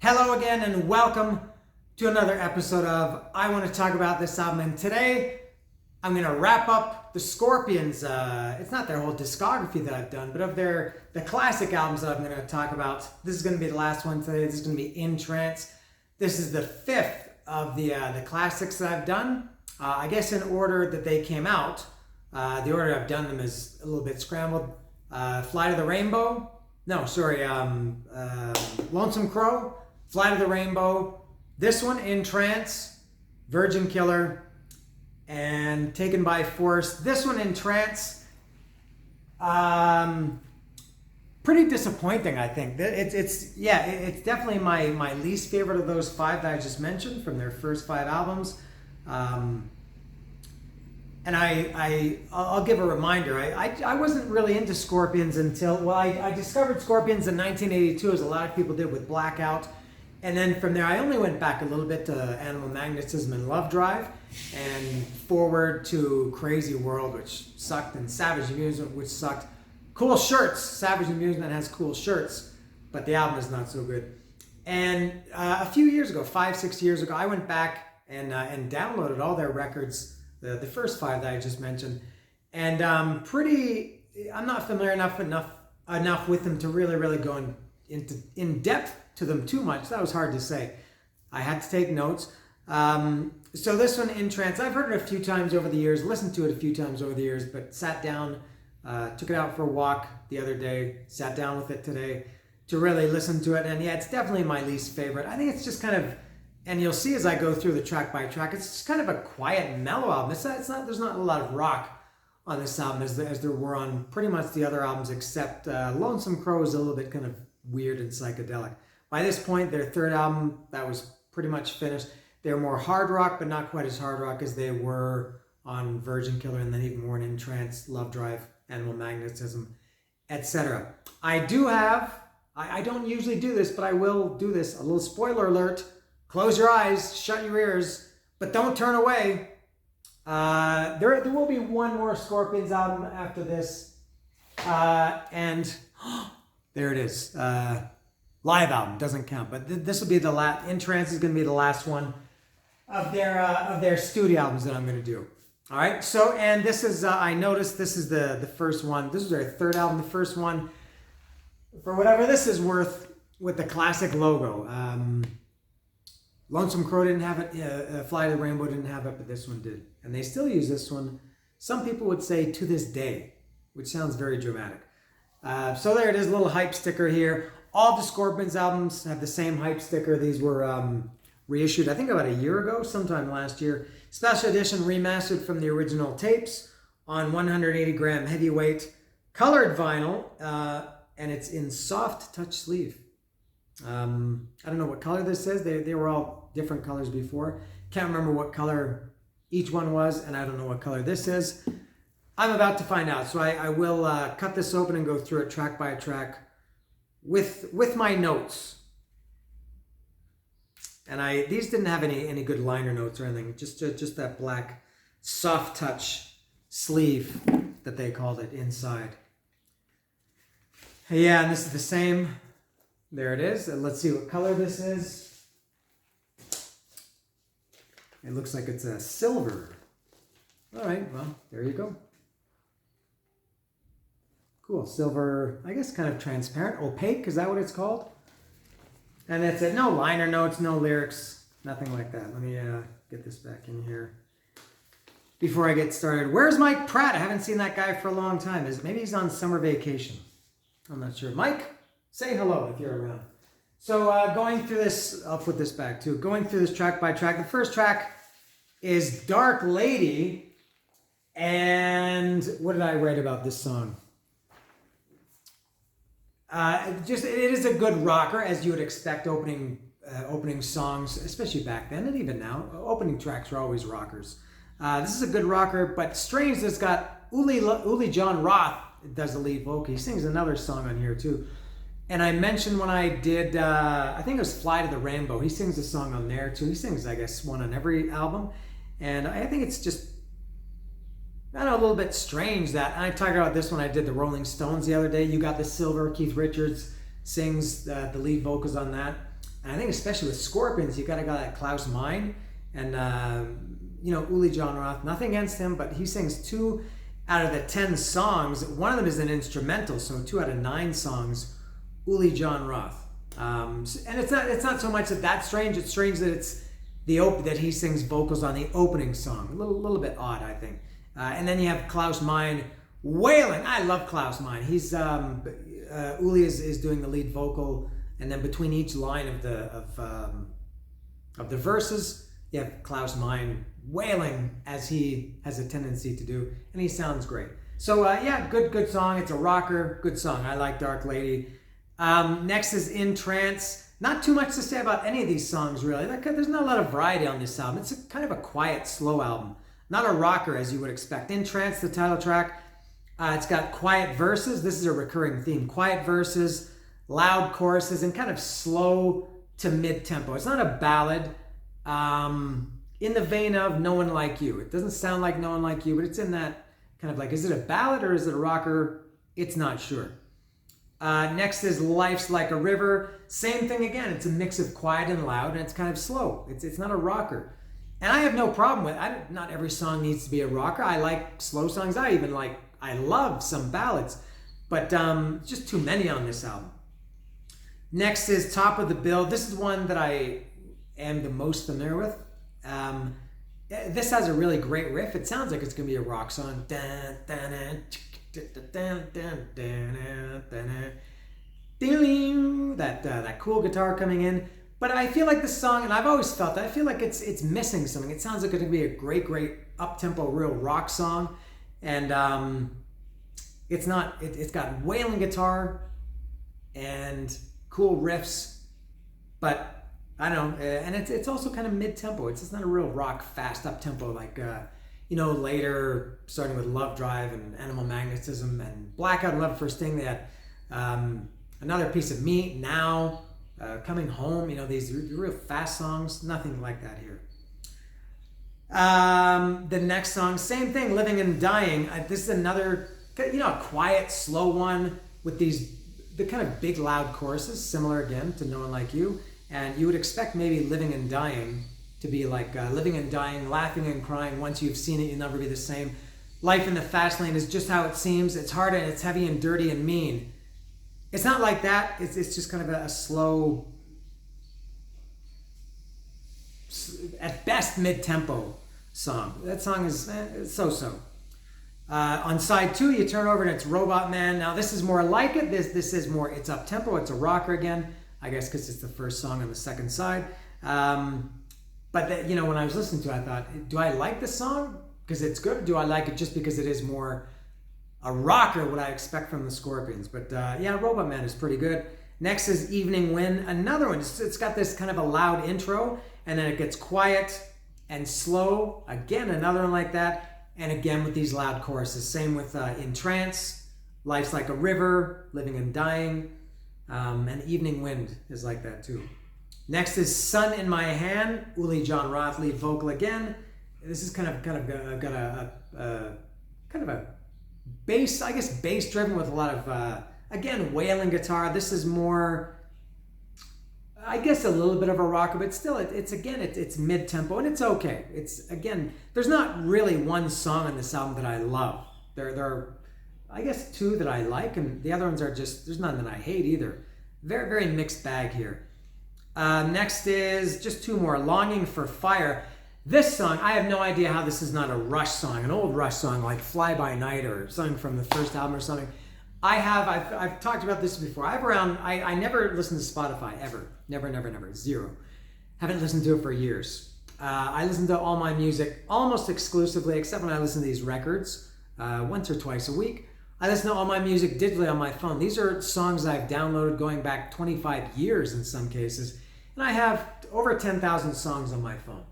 Hello again and welcome to another episode of I Want to Talk About This Album. And today I'm going to wrap up the Scorpions. It's not their whole discography that I've done, but of the classic albums that I'm going to talk about. This is going to be the last one today. This is going to be In Trance. This is the fifth of the classics that I've done. I guess in order that they came out. The order I've done them is a little bit scrambled. Fly to the Rainbow. No, sorry. Lonesome Crow. Fly to the Rainbow, this one In Trance, Virgin Killer, and Taken by Force. This one In Trance, pretty disappointing, I think. It's definitely my least favorite of those five that I just mentioned from their first five albums. And I'll give a reminder. I wasn't really into Scorpions until, I discovered Scorpions in 1982, as a lot of people did with Blackout. And then from there, I only went back a little bit to Animal Magnetism and Love Drive, and forward to Crazy World, which sucked, and Savage Amusement, which sucked. Cool shirts. Savage Amusement has cool shirts, but the album is not so good. And a few years ago, 5-6 years ago, I went back and downloaded all their records, the first five that I just mentioned, and I'm not familiar enough with them to really go in depth to them too much. That was hard to say. I had to take notes. So this one, In Trance, I've heard it a few times over the years, listened to it a few times over the years, but sat down, took it out for a walk the other day, sat down with it today to really listen to it. And yeah, it's definitely my least favorite. I think it's just kind of, and you'll see as I go through the track by track, it's just kind of a quiet, mellow album. There's not a lot of rock on this album as there were on pretty much the other albums, except Lonesome Crow is a little bit kind of weird and psychedelic. By this point, their third album, that was pretty much finished. They were more hard rock, but not quite as hard rock as they were on Virgin Killer, and then even more in Trance, Love Drive, Animal Magnetism, etc. I don't usually do this, but I will do this. A little spoiler alert. Close your eyes, shut your ears, but don't turn away. There will be one more Scorpions album after this. And there it is. Live album, doesn't count, but this will be the last. In Trance is going to be the last one of their studio albums that I'm going to do. All right. So, and this is I noticed this is the first one. This is their third album. The first one, for whatever this is worth, with the classic logo. Lonesome Crow didn't have it. Fly to the Rainbow didn't have it, but this one did, and they still use this one. Some people would say to this day, which sounds very dramatic. So there it is, a little hype sticker here. All the Scorpions albums have the same hype sticker. These were reissued, I think, about a year ago, sometime last year. Special edition remastered from the original tapes on 180 gram heavyweight colored vinyl, and it's in soft touch sleeve. I don't know what color this is. They were all different colors before. Can't remember what color each one was, and I don't know what color this is. I'm about to find out, so I will cut this open and go through it track by track with my notes. And these didn't have any good liner notes or anything. Just that black soft touch sleeve that they called it inside. Yeah, and this is the same. There it is. And let's see what color this is. It looks like it's a silver. All right, well, there you go. Cool, silver, I guess kind of transparent, opaque, is that what it's called? And that's it, no liner notes, no lyrics, nothing like that. Let me get this back in here before I get started. Where's Mike Pratt? I haven't seen that guy for a long time. Maybe he's on summer vacation. I'm not sure. Mike, say hello if you're around. So going through this, I'll put this back too. Going through this track by track. The first track is Dark Lady. And what did I write about this song? It is a good rocker, as you would expect opening songs, especially back then and even now. Opening tracks are always rockers. This is a good rocker, but strange that it's got Uli John Roth does the lead vocal. He sings another song on here too. And I mentioned when I did, I think it was Fly to the Rainbow. He sings a song on there too. He sings, I guess, one on every album. And I think it's just, I don't know, a little bit strange that, and I talked about this when I did the Rolling Stones the other day. You Got the Silver, Keith Richards sings the lead vocals on that. And I think especially with Scorpions, you got a guy like Klaus Meine and Uli John Roth. Nothing against him, but he sings 2 out of the 10 songs. One of them is an instrumental, so 2 out of 9 songs, Uli John Roth. And it's not so much that that's strange. It's strange that it's that he sings vocals on the opening song. A little bit odd, I think. And then you have Klaus Meine wailing. I love Klaus Meine. He's Uli is doing the lead vocal, and then between each line of the verses, you have Klaus Meine wailing, as he has a tendency to do, and he sounds great. So good song. It's a rocker, good song. I like Dark Lady. Next is In Trance. Not too much to say about any of these songs, really. There's not a lot of variety on this album. It's kind of a quiet, slow album. Not a rocker, as you would expect. In Trance, the title track, it's got quiet verses. This is a recurring theme. Quiet verses, loud choruses, and kind of slow to mid-tempo. It's not a ballad. In the vein of No One Like You. It doesn't sound like No One Like You, but it's in that kind of like, is it a ballad or is it a rocker? It's not sure. Next is Life's Like a River. Same thing again. It's a mix of quiet and loud, and it's kind of slow. It's not a rocker. And I have no problem with it. Not every song needs to be a rocker. I like slow songs. I love some ballads, but just too many on this album. Next is Top of the Bill. This is one that I am the most familiar with. This has a really great riff. It sounds like it's going to be a rock song. That cool guitar coming in. But I feel like this song, and I've always felt that, I feel like it's missing something. It sounds like it's going to be a great up-tempo, real rock song. And it's not. It's got wailing guitar and cool riffs, but I don't know. And it's also kind of mid-tempo. It's just not a real rock, fast up-tempo like later, starting with Love Drive and Animal Magnetism and Blackout and Love First Thing. They had Another Piece of Me, Now, Coming Home. These real fast songs. Nothing like that here. The next song, same thing, Living and Dying. This is another, a quiet, slow one with the kind of big, loud choruses, similar again to No One Like You. And you would expect maybe Living and Dying to be like living and dying, laughing and crying. Once you've seen it, you'll never be the same. Life in the fast lane is just how it seems. It's hard and it's heavy and dirty and mean. It's not like that. It's just kind of a slow, at best, mid-tempo song. That song is so-so. On side 2, you turn over and it's Robot Man. Now this is more like it. This is more, it's up-tempo. It's a rocker again, I guess because it's the first song on the second side. But when I was listening to it, I thought, do I like this song because it's good? Or do I like it just because it is more a rocker, what I expect from the Scorpions? But Robot Man is pretty good. Next is Evening Wind. Another one. It's got this kind of a loud intro, and then it gets quiet and slow. Again, another one like that. And again with these loud choruses. Same with In Trance, Life's Like a River, Living and Dying, and Evening Wind is like that too. Next is Sun in My Hand, Uli John Roth, lead vocal again. This is kind of got a bass, I guess bass driven with a lot of again wailing guitar. This is more, I guess, a little bit of a rocker, but still it's mid tempo and it's okay. It's again, there's not really one song on this album that I love. There are, I guess, 2 that I like, and the other ones are just, there's none that I hate either. Very, very mixed bag here. Next is just 2 more. Longing for Fire. This song, I have no idea how this is not a Rush song, an old Rush song like Fly By Night or something from the first album or something. I've talked about this before. I never listened to Spotify ever. Never. Zero. Haven't listened to it for years. I listen to all my music almost exclusively, except when I listen to these records once or twice a week. I listen to all my music digitally on my phone. These are songs I've downloaded going back 25 years in some cases. And I have over 10,000 songs on my phone.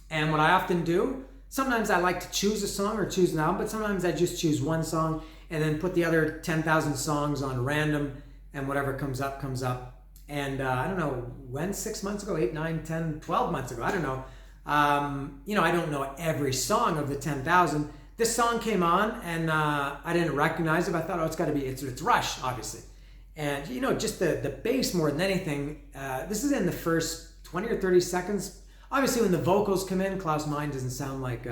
And what I often do, sometimes I like to choose a song or choose an album, but sometimes I just choose one song and then put the other 10,000 songs on random, and whatever comes up, comes up. And I don't know when, 6 months ago, 8, 9, 10, 12 months ago, I don't know. I don't know every song of the 10,000. This song came on and I didn't recognize it. I thought, it's got to be, it's Rush, obviously. And you know, just the bass more than anything. This is in the first 20 or 30 seconds. Obviously, when the vocals come in, Klaus Meine doesn't sound like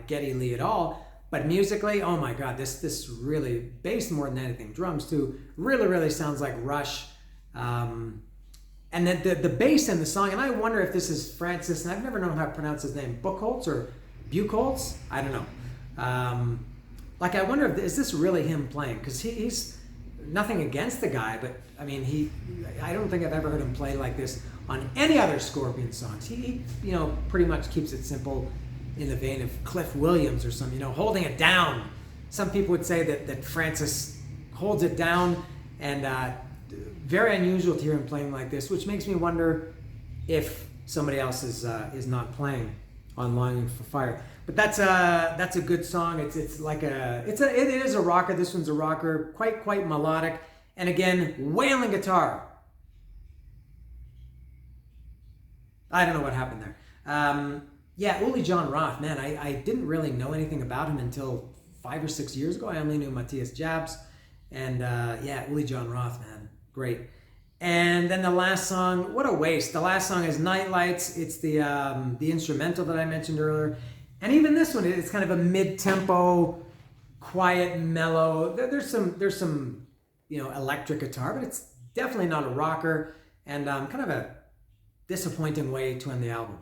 Geddy Lee at all. But musically, oh my God, this really, bass more than anything, drums too, really sounds like Rush. And then the bass in the song, and I wonder if this is Francis, and I've never known how to pronounce his name, Buchholz or Buchholz? I don't know. Like, I wonder if, is this really him playing? Because he's nothing against the guy, but I mean, I don't think I've ever heard him play like this on any other Scorpion songs. He you know, pretty much keeps it simple in the vein of Cliff Williams or something, you know, holding it down. Some people would say that Francis holds it down, and very unusual to hear him playing like this, which makes me wonder if somebody else is not playing on Longing for Fire. But that's a good song. It's like it is a rocker. This one's a rocker, quite melodic, and again, wailing guitar. I don't know what happened there. Yeah, Uli John Roth, man, I didn't really know anything about him until 5 or 6 years ago. I only knew Matthias Jabs, and yeah, Uli John Roth, man, great. And then the last song, what a waste. The last song is Night Lights. It's the instrumental that I mentioned earlier. And even this one, it's kind of a mid-tempo, quiet, mellow. There's some you know, electric guitar, but it's definitely not a rocker, and kind of a disappointing way to end the album.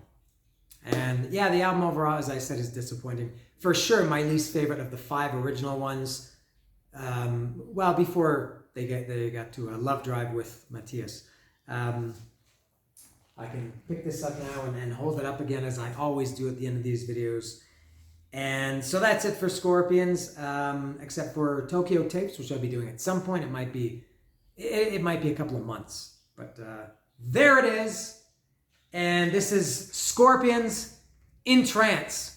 And yeah, the album overall, as I said, is disappointing. For sure, my least favorite of the 5 original ones. Well, before they got to Love Drive with Matthias. I can pick this up now and hold it up again, as I always do at the end of these videos. And so that's it for Scorpions, except for Tokyo Tapes, which I'll be doing at some point. It might be a couple of months, but there it is. And this is Scorpions in Trance.